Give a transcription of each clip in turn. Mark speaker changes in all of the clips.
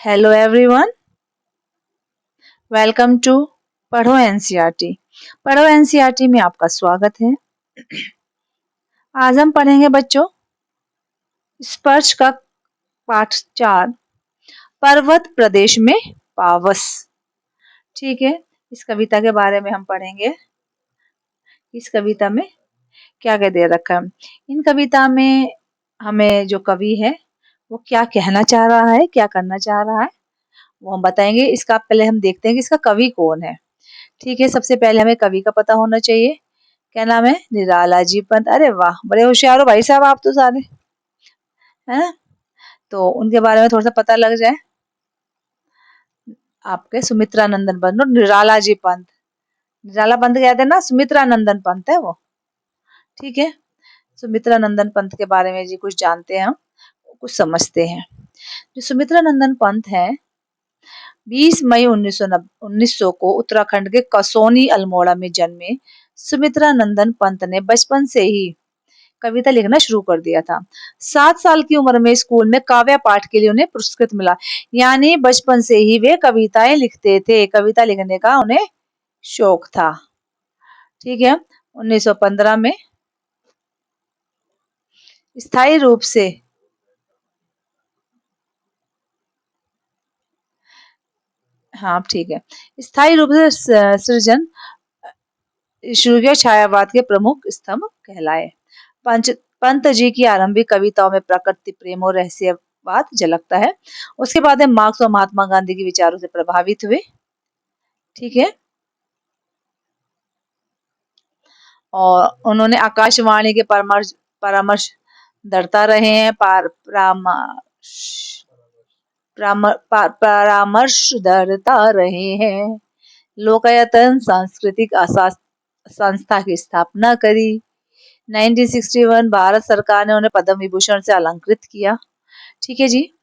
Speaker 1: Hello everyone, welcome to पढ़ो NCERT. पढ़ो NCERT में आपका स्वागत है। आज हम पढ़ेंगे बच्चों स्पर्श का पाठ 4, पर्वत प्रदेश में पावस। ठीक है, इस कविता के बारे में हम पढ़ेंगे। इस कविता में क्या क्या दे रखा है। इन कविता में हमें जो कवि है वो क्या कहना चाह रहा है, क्या करना चाह रहा है, वो हम बताएंगे। इसका पहले हम देखते हैं कि इसका कवि कौन है। ठीक है, सबसे पहले हमें कवि का पता होना चाहिए। क्या नाम है? निराला जी पंत। अरे वाह, बड़े होशियार हो भाई साहब आप तो सारे, है ना। तो उनके बारे में थोड़ा सा पता लग जाए। आपके सुमित्रा नंदन पंत, निराला जी पंत। निराला पंत कहते हैं ना, सुमित्रा नंदन पंत है वो। ठीक है, सुमित्रा नंदन पंत के बारे में जी कुछ जानते हैं हम, कुछ समझते हैं। जो सुमित्रा नंदन पंत है, 20 मई 1900 को उत्तराखंड के कसौनी अल्मोड़ा में जन्मे सुमित्रा नंदन पंत ने बचपन से ही कविता लिखना शुरू कर दिया था। 7 साल की उम्र में स्कूल में काव्य पाठ के लिए उन्हें पुरस्कृत मिला। यानी बचपन से ही वे कविताएं लिखते थे, कविता लिखने का उन्हें शौक था। ठीक है, 1915 में स्थायी रूप से हाँ ठीक है, स्थायी रूप से सृजन शुरू किया, छायावाद के प्रमुख स्तंभ कहलाए। पंच पंत जी की आरंभिक कविताओं में प्रकृति प्रेम और रहस्यवाद झलकता है। उसके बाद में मार्क्स और महात्मा गांधी के विचारों से प्रभावित हुए। ठीक है, और उन्होंने आकाशवाणी के परामर्शदाता रहे हैं, परामर्शदाता रहे हैं। लोकायतन सांस्कृतिक संस्था की स्थापना करी। 1961 भारत सरकार ने उन्हें पद्म विभूषण से अलंकृत किया। ठीक है जी,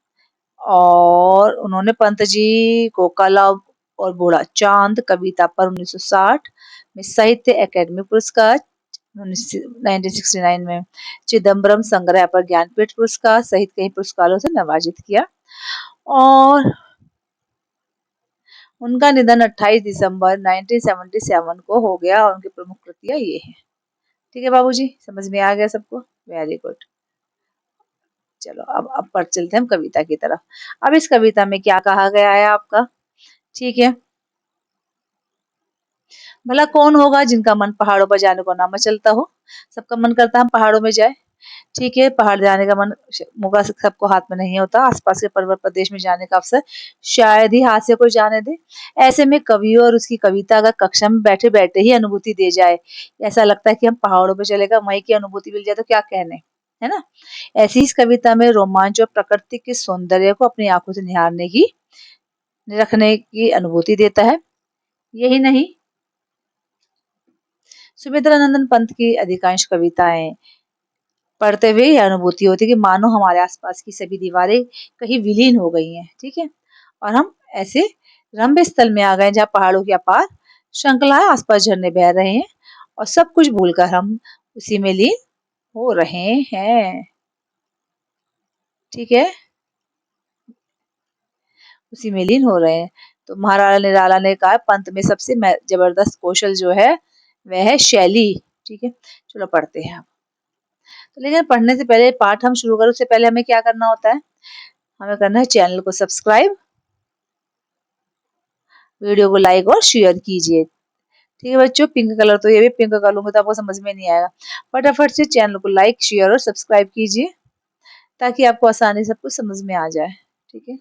Speaker 1: और उन्होंने पंत जी को कला और बूढ़ा चांद कविता पर 1960 में साहित्य अकादमी पुरस्कार, 1969 में चिदम्बरम संग्रह पर ज्ञानपीठ पुरस्कार सहित कई पुरस्कारों से नवाजित किया। और उनका निधन 28 दिसंबर 1977 को हो गया और उनकी प्रमुख कृतियां ये हैं। ठीक है बाबूजी, समझ में आ गया सबको? Very good. चलो अब पर चलते हैं हम कविता की तरफ। अब इस कविता में क्या कहा गया है आपका? ठीक है, भला कौन होगा जिनका मन पहाड़ों पर जाने को ना मचलता हो। सबका मन करता है हम पहाड़ों में जाए। ठीक है, पहाड़ जाने का मन होगा, सबको हाथ में नहीं होता। आसपास के पर्वत प्रदेश में जाने का अवसर शायद ही हाथ से कोई जाने दे। ऐसे में कवि और उसकी कविता अगर कक्षा में बैठे बैठे ही अनुभूति दे जाए, ऐसा लगता है कि हम पहाड़ों पे चलेगा, वहीं की अनुभूति मिल जाए तो क्या कहने, है ना। ऐसी इस कविता में रोमांच और प्रकृति के सौंदर्य को अपनी आंखों से निरखने की अनुभूति देता है। यही नहीं, सुमित्रा नंदन पंत की अधिकांश कविताएं पढ़ते हुए यह अनुभूति होती है कि मानो हमारे आसपास की सभी दीवारें कहीं विलीन हो गई हैं। ठीक है, और हम ऐसे रम्य स्थल में आ गए जहाँ पहाड़ों की अपार श्रृंखलाएं, आसपास झरने बह रहे हैं और सब कुछ भूलकर हम उसी में लीन हो रहे हैं। ठीक है, उसी में लीन हो रहे हैं। तो महाराणा निराला ने कहा पंत में सबसे जबरदस्त कौशल जो है वह है शैली। ठीक है, चलो पढ़ते हैं। तो लेकिन पढ़ने से पहले, पाठ हम शुरू करें उससे पहले हमें क्या करना होता है? हमें करना है चैनल को सब्सक्राइब, वीडियो को लाइक और शेयर कीजिए। ठीक है बच्चों, पिंक कलर तो ये भी पिंक कर लूंगी तो आपको समझ में नहीं आएगा। फटाफट से चैनल को लाइक शेयर और सब्सक्राइब कीजिए ताकि आपको आसानी से सब कुछ समझ में आ जाए। ठीक है,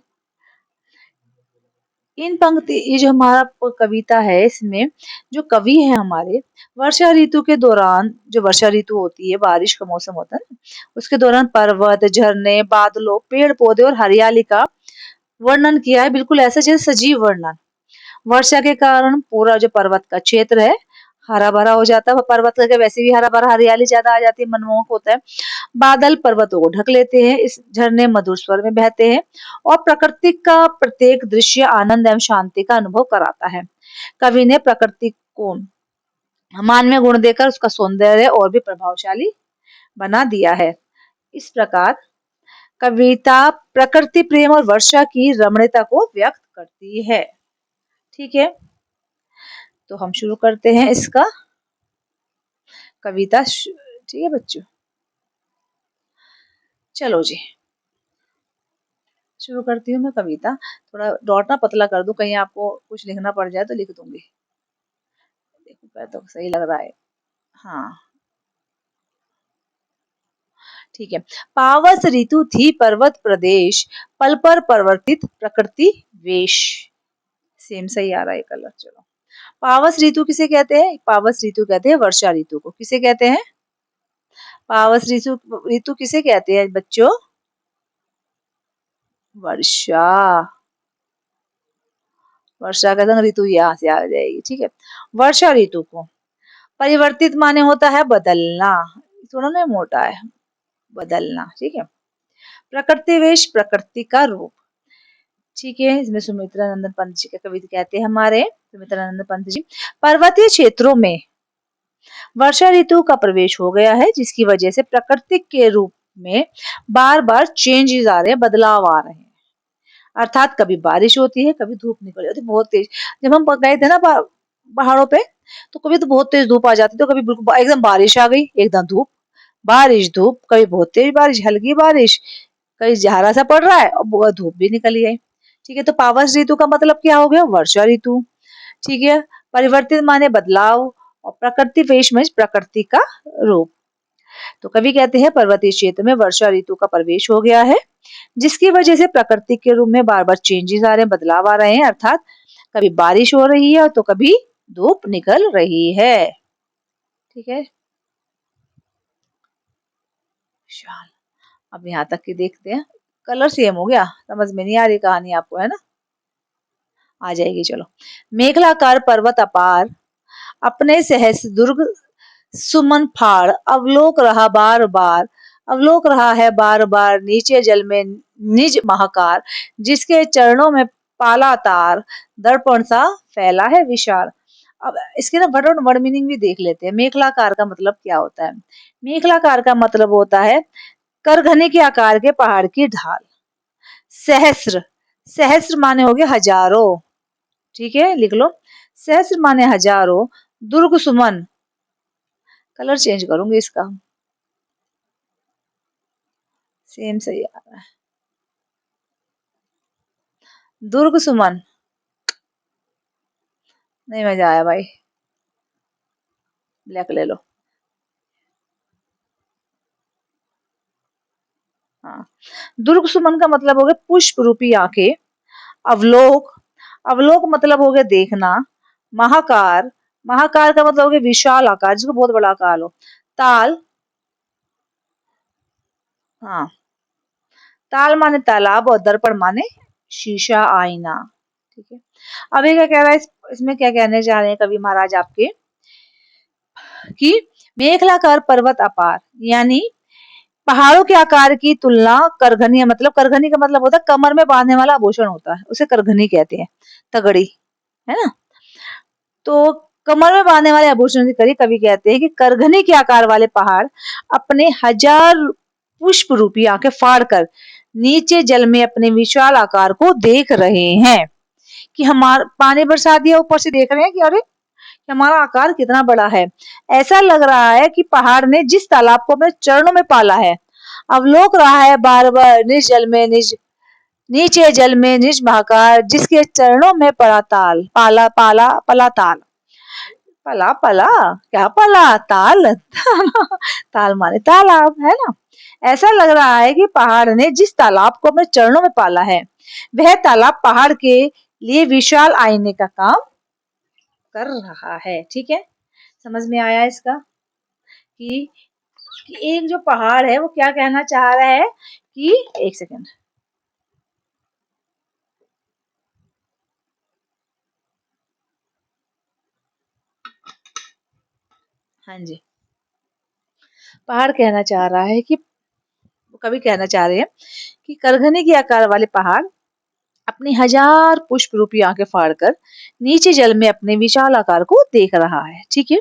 Speaker 1: इन पंक्ति, ये जो हमारा कविता है, इसमें जो कवि है हमारे, वर्षा ऋतु के दौरान, जो वर्षा ऋतु होती है, बारिश का मौसम होता है ना, उसके दौरान पर्वत, झरने, बादलों, पेड़ पौधे और हरियाली का वर्णन किया है। बिल्कुल ऐसा जैसे सजीव वर्णन। वर्षा के कारण पूरा जो पर्वत का क्षेत्र है हरा भरा हो जाता है। पर्वत का वैसे भी हरा भरा, हरियाली ज्यादा आ जाती है, मनमोहक होता है। बादल पर्वतों को ढक लेते हैं, इस झरने मधुर स्वर में बहते हैं और प्रकृति का प्रत्येक दृश्य आनंद एवं शांति का अनुभव कराता है। कवि ने प्रकृति को मानवीय गुण देकर उसका सौंदर्य और भी प्रभावशाली बना दिया है। इस प्रकार कविता प्रकृति प्रेम और वर्षा की रमणीयता को व्यक्त करती है। ठीक है, तो हम शुरू करते हैं इसका कविता। ठीक है बच्चों, चलो जी शुरू करती हूँ मैं कविता। थोड़ा डॉट ना पतला कर दूं, कहीं आपको कुछ लिखना पड़ जाए तो लिख दूंगी। देखो पैर तो सही लग रहा है। हाँ ठीक है। पावस ऋतु थी पर्वत प्रदेश, पल पर परिवर्तित प्रकृति वेश। सेम सही आ रहा है कलर। चलो, पावस ऋतु किसे कहते हैं? पावस ऋतु कहते हैं वर्षा ऋतु को। किसे कहते हैं? पावस ऋतु ऋतु किसे कहते हैं बच्चों? वर्षा। वर्षा का संग ऋतु यहाँ से आ जाएगी। ठीक है, वर्षा ऋतु को परिवर्तित माने होता है बदलना। थोड़ा ना मोटा है, बदलना। ठीक है, प्रकृति वेश प्रकृति का रूप। ठीक है, इसमें सुमित्रा नंदन पंत जी का कविता कहते हैं हमारे सुमित्रा नंदन पंत जी। पर्वतीय क्षेत्रों में वर्षा ऋतु का प्रवेश हो गया है, जिसकी वजह से प्रकृति के रूप में बार बार चेंजेस आ रहे हैं, बदलाव आ रहे हैं। अर्थात कभी बारिश होती है, कभी धूप निकल जाती है बहुत तेज। जब हम गए थे ना पहाड़ों पे, तो कभी तो बहुत तेज धूप आ जाती, तो कभी बिल्कुल एकदम बारिश आ गई, एकदम धूप, बारिश धूप, कभी बहुत तेज बारिश, हल्की बारिश, कहीं जहरा सा पड़ रहा है और बहुत धूप भी निकली है। ठीक है, तो पावस ऋतु का मतलब क्या हो गया? वर्षा ऋतु। ठीक है, परिवर्तित माने बदलाव, और प्रकृति वेश में प्रकृति का रूप। तो कवि कहते हैं पर्वतीय क्षेत्र में वर्षा ऋतु का प्रवेश हो गया है, जिसकी वजह से प्रकृति के रूप में बार बार चेंजेस आ रहे हैं, बदलाव आ रहे हैं। अर्थात कभी बारिश हो रही है तो कभी धूप निकल रही है। ठीक है, शाल। अब यहाँ तक की देखते हैं। कलर सेम हो गया, समझ में नहीं आ रही कहानी आपको, है ना? आ जाएगी। चलो, मेखलाकार पर्वत अपार, अपने सहस दुर्ग सुमन फाड़, अवलोक रहा बार बार, अवलोक रहा है बार बार, नीचे जल में निज महाकार, जिसके चरणों में पाला तार, दर्पण सा फैला है विशाल। अब इसके ना वर्ड वर्ड मीनिंग भी देख लेते हैं। मेखलाकार का मतलब क्या होता है? मेखलाकार का मतलब होता है करघने के आकार के पहाड़ की ढाल। सहस्र, सहस्र माने हो गए हजारों। ठीक है, लिख लो, सहस्र माने हजारों। दुर्ग सुमन, कलर चेंज करूंगी इसका, सेम सही आ रहा है। दुर्ग सुमन, नहीं मजा आया भाई, ब्लैक ले लो। हाँ, दुर्ग सुमन का मतलब हो गया पुष्प रूपी आंखें। अवलोक, अवलोक मतलब हो गया देखना। महाकार, महाकार का मतलब हो गया विशाल आकार, जिसको बहुत बड़ा आकार हो। ताल, हाँ, ताल माने तालाब, और दर्पण माने शीशा आईना। ठीक है, अभी क्या कह रहा है इसमें क्या कहने जा रहे हैं कवि महाराज आपके, कि मेखलाकार पर्वत अपार, यानी पहाड़ों के आकार की तुलना करघनी, मतलब करघनी का मतलब होता है कमर में बांधने वाला आभूषण होता है, उसे करघनी कहते हैं, तगड़ी, है ना? तो कमर में बांधने वाले आभूषण से करी, कवि कहते हैं कि करघनी के आकार वाले पहाड़ अपने हजार पुष्प रूपी आंखें फाड़कर नीचे जल में अपने विशाल आकार को देख रहे हैं। कि हमारा पानी बरसा दिया, ऊपर से देख रहे हैं कि अरे हमारा आकार कितना बड़ा है। ऐसा लग रहा है कि पहाड़ ने जिस तालाब को अपने चरणों में पाला है, अवलोक रहा है बार बार निज जल में निज, नीचे जल में निज महाकार, जिसके चरणों में पड़ा ताल, पाला पाला पला ताल, पला पला, क्या पला? ताल ताल माने तालाब, है ना? ऐसा लग रहा है कि पहाड़ ने जिस तालाब को अपने चरणों में पाला है, वह तालाब पहाड़ के लिए विशाल आईने का काम कर रहा है। ठीक है, समझ में आया इसका, कि, कि एक जो पहाड़ है वो क्या कहना चाह रहा है, कि एक सेकंड, हाँ जी, पहाड़ कहना चाह रहा है कि, कवि कहना चाह रहे हैं कि करघने के आकार वाले पहाड़ अपनी हजार पुष्प रूपी आंखें फाड़कर नीचे जल में अपने विशाल आकार को देख रहा है। ठीक है,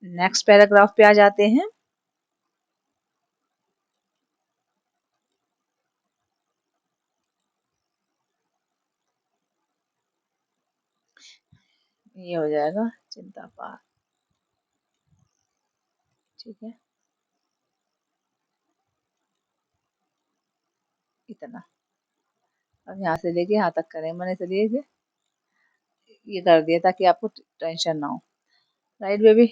Speaker 1: नेक्स्ट पैराग्राफ पे आ जाते हैं। ये हो जाएगा चिंता पार। ठीक है, इतना। अब यहाँ से लेके यहाँ तक करें, मैंने इसलिए ये कर दिया ताकि आपको टेंशन ना हो। Right baby.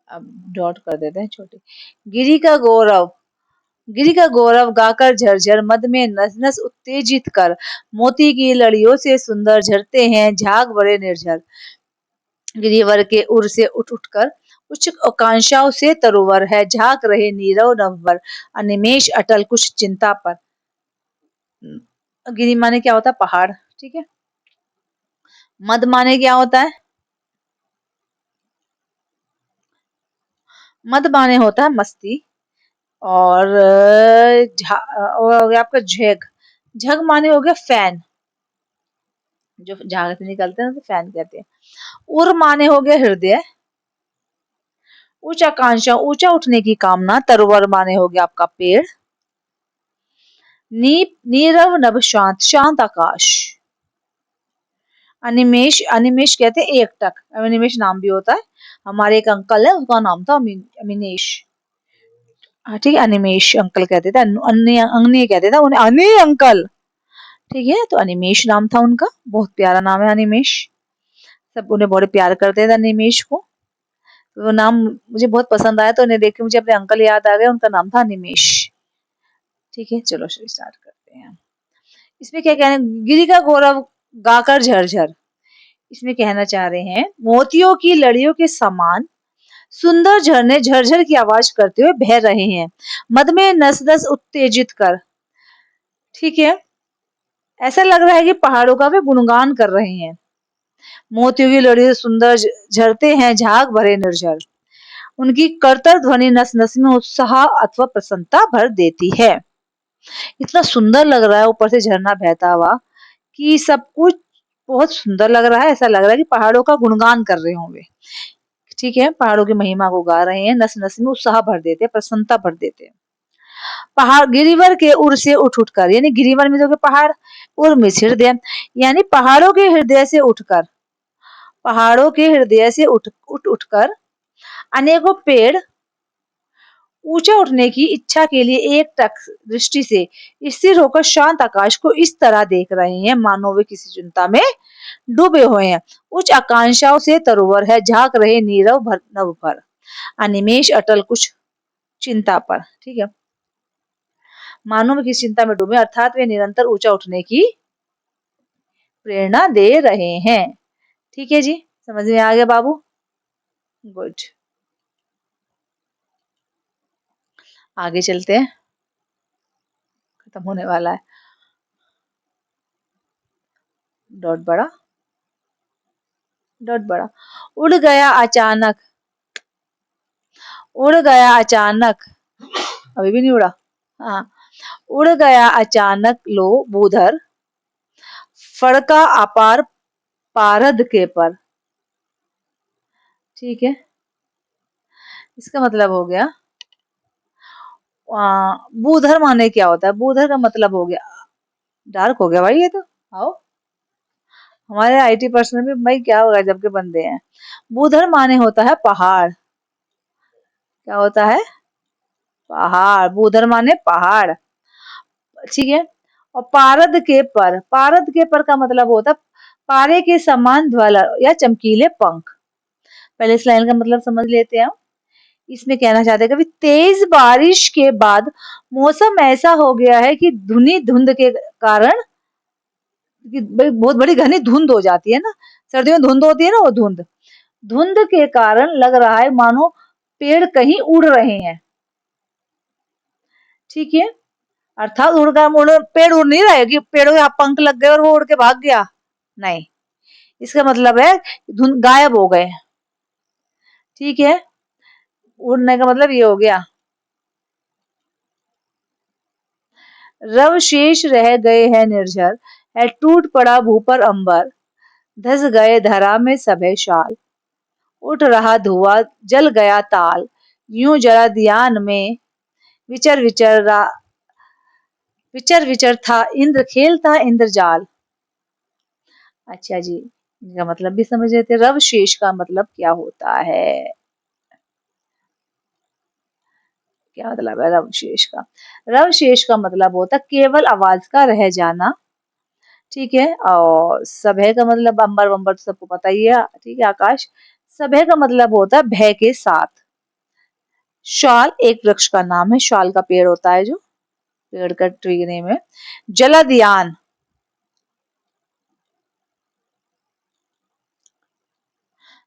Speaker 1: अब डॉट कर देते हैं छोटी। गिरी का गौरव, गिरी का गौरव गाकर झरझर मद में नस नस उत्तेजित कर, मोती की लड़ियों से सुंदर झरते हैं झाग बड़े निर्झर। गिरिवर के उर से उठ उठकर उच्च आकांक्षाओं से तरोवर है, झांक रहे नीरव नभवर, अनिमेष अटल कुछ चिंता पर। गिरी माने क्या होता है? पहाड़। ठीक है। मद माने क्या होता है? मद माने होता है मस्ती। और और हो गया आपका झग। झग माने हो गया फैन, जो झाग से निकलते हैं तो फैन कहते हैं। उर माने हो गया हृदय, उच्च आकांक्षा ऊंचा उठने की कामना। तरोवर माने हो गया आपका पेड़। नीरव नभ शांत, शांत आकाश। अनिमेष, अनिमेष कहते हैं एकटक, अनिमेष नाम भी होता है। हमारे एक अंकल है, उसका नाम था अमिनेश। हाँ ठीक है, अनिमेष अंकल कहते थे, अन्य अन्य कहते थे उन्हें, अन्य अंकल। ठीक है, तो अनिमेष नाम था उनका, बहुत प्यारा नाम है अनिमेष। सब उन्हें बड़े प्यार करते थे अनिमेष को। तो वो नाम मुझे बहुत पसंद आया, तो उन्हें देख के मुझे अपने अंकल याद आ गए, उनका नाम था अनिमेष। ठीक है, चलो स्टार्ट करते हैं। इसमें क्या कहना है? गिरी का गौरव गाकर झरझर। इसमें कहना चाह रहे हैं मोतियों की लड़ियों के समान सुंदर झरने झरझर की आवाज करते हुए बह रहे हैं, मद में नस नस उत्तेजित कर। ठीक है, ऐसा लग रहा है कि पहाड़ों का वे गुणगान कर रहे हैं। मोतियों की लड़ियों से सुंदर झरते हैं झाग भरे निर्झर। उनकी करतर ध्वनि नस नस में उत्साह अथवा प्रसन्नता भर देती है। इतना सुंदर लग रहा है ऊपर से झरना बहता हुआ कि सब कुछ बहुत सुंदर लग रहा है। ऐसा लग रहा है कि पहाड़ों का गुणगान कर रहे होंगे। ठीक है, पहाड़ों की महिमा को गा रहे हैं, नस नस में उत्साह भर देते हैं, प्रसन्नता भर देते हैं। पहाड़ गिरिवर के उर से उठ उठकर, यानी गिरिवर में जो कि पहाड़, उर में हृदय, यानी पहाड़ों के हृदय से उठकर, पहाड़ों के हृदय से उठ उठ उठकर अनेकों पेड़ ऊंचा उठने की इच्छा के लिए एक टक दृष्टि से स्थिर होकर शांत आकाश को इस तरह देख रहे हैं मानो वे किसी चिंता में डूबे हुए हैं। उच्च आकांक्षाओं से तरोवर है, झांक रहे नीरव भर नभ पर, अनिमेष अटल कुछ चिंता पर। ठीक है, मानो वे किसी चिंता में डूबे, अर्थात वे निरंतर ऊंचा उठने की प्रेरणा दे रहे हैं। ठीक है जी, समझ में आ गया बाबू? गुड। आगे चलते हैं, खत्म होने वाला है। डॉट बड़ा, डॉट बड़ा। उड़ गया अचानक, उड़ गया अचानक, अभी भी नहीं उड़ा। हाँ, उड़ गया अचानक लो बूधर, फड़का अपार पारद के पर। ठीक है, इसका मतलब हो गया बूधर माने क्या होता है? बूधर का मतलब हो गया, डार्क हो गया भाई ये तो। आओ, हमारे आईटी पर्सनल में भाई क्या होगा जबकि बंदे हैं। बूधर माने होता है पहाड़। क्या होता है? पहाड़। बूधर माने पहाड़। ठीक है, और पारद के पर, पारद के पर का मतलब होता है पारे के समान ज्वाला या चमकीले पंख। पहले इस लाइन का मतलब समझ लेते हैं हम। इसमें कहना चाहते हैं कि तेज बारिश के बाद मौसम ऐसा हो गया है कि धुनी धुंध के कारण, कि बहुत बड़ी घनी धुंध हो जाती है ना, सर्दियों में धुंध होती है ना, वो धुंध, धुंध के कारण लग रहा है मानो पेड़ कहीं उड़ रहे हैं। ठीक है, अर्थात पेड़ उड़ नहीं रहे कि पेड़ों के पंख लग गए और वो उड़ के भाग गया, नहीं। इसका मतलब है धुंध गायब हो गए। ठीक है, उड़ने का मतलब ये हो गया। रव शेष रह गए हैं निर्झर, है टूट पड़ा भू पर अंबर, धस गए धरा में सभे शाल, उठ रहा धुआं जल गया ताल, यूं जरा ध्यान में विचर विचर विचर विचर था इंद्र खेलता इंद्रजाल। अच्छा जी, इसका मतलब भी समझ लेते हैं। रव शेष का मतलब क्या होता है? क्या मतलब है रव शेष का? रव शेष का मतलब होता है केवल आवाज का रह जाना। ठीक है। और सभय का मतलब अंबर वंबर तो सबको पता ही है। ठीक है। आकाश। सभय का मतलब होता है भय के साथ। शाल एक वृक्ष का नाम है। शाल का पेड़ होता है जो, पेड़ का ट्री नेम है। जलदयान।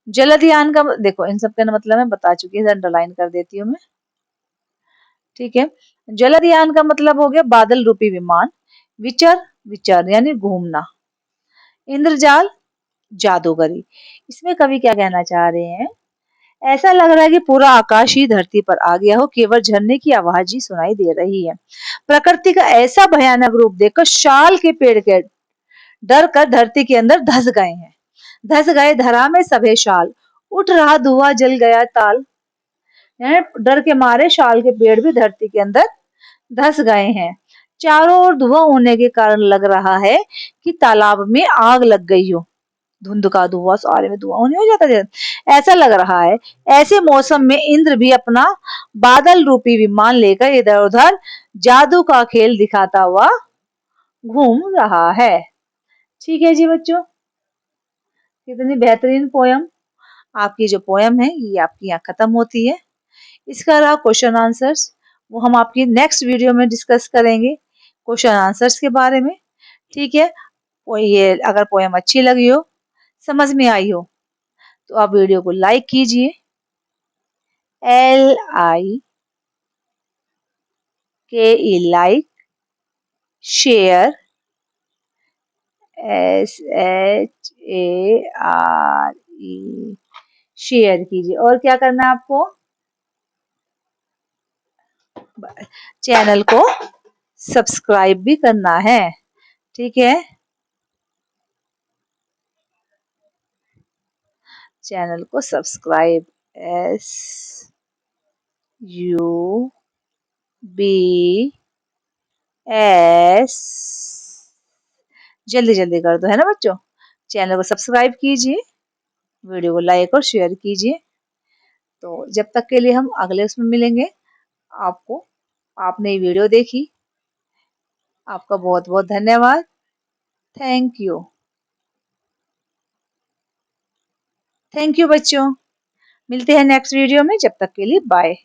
Speaker 1: जलदयान का देखो, इन सब का मतलब मैं बता चुकी हूँ, अंडरलाइन कर देती हूँ मैं। ठीक है। जलदयान का मतलब हो गया बादल रूपी विमान। विचर, विचर यानी घूमना। इंद्रजाल, जादूगरी। इसमें कवि क्या कहना चाह रहे हैं? ऐसा लग रहा है कि पूरा आकाश ही धरती पर आ गया हो, केवल झरने की आवाज ही सुनाई दे रही है। प्रकृति का ऐसा भयानक रूप देखकर शाल के पेड़ के डर कर धरती के अंदर धस गए हैं। धस गए धरा में सभे शाल, उठ रहा धुआं जल गया ताल। डर के मारे शाल के पेड़ भी धरती के अंदर धस गए हैं। चारों ओर धुआं होने के कारण लग रहा है कि तालाब में आग लग गई हो। धुंध का धुआं, सारे में धुआं नहीं हो जाता है, ऐसा लग रहा है। ऐसे मौसम में इंद्र भी अपना बादल रूपी विमान लेकर इधर उधर जादू का खेल दिखाता हुआ घूम रहा है। ठीक है जी बच्चों, कितनी बेहतरीन पोयम। आपकी जो पोयम है ये आपकी यहाँ खत्म होती है। इसका रहा क्वेश्चन आंसर्स, वो हम आपकी नेक्स्ट वीडियो में डिस्कस करेंगे क्वेश्चन आंसर्स के बारे में। ठीक है। और ये अगर पोयम अच्छी लगी हो, समझ में आई हो, तो आप वीडियो को लाइक कीजिए। LIKE like, share, SHARE share कीजिए। और क्या करना है आपको? चैनल को सब्सक्राइब भी करना है। ठीक है। चैनल को सब्सक्राइब, SUBS, जल्दी जल्दी कर दो, है ना बच्चों। चैनल को सब्सक्राइब कीजिए, वीडियो को लाइक और शेयर कीजिए। तो जब तक के लिए हम अगले उसमें मिलेंगे, आपको, आपने ये वीडियो देखी, आपका बहुत बहुत धन्यवाद। Thank you. थैंक यू बच्चों। मिलते हैं नेक्स्ट वीडियो में, जब तक के लिए बाय।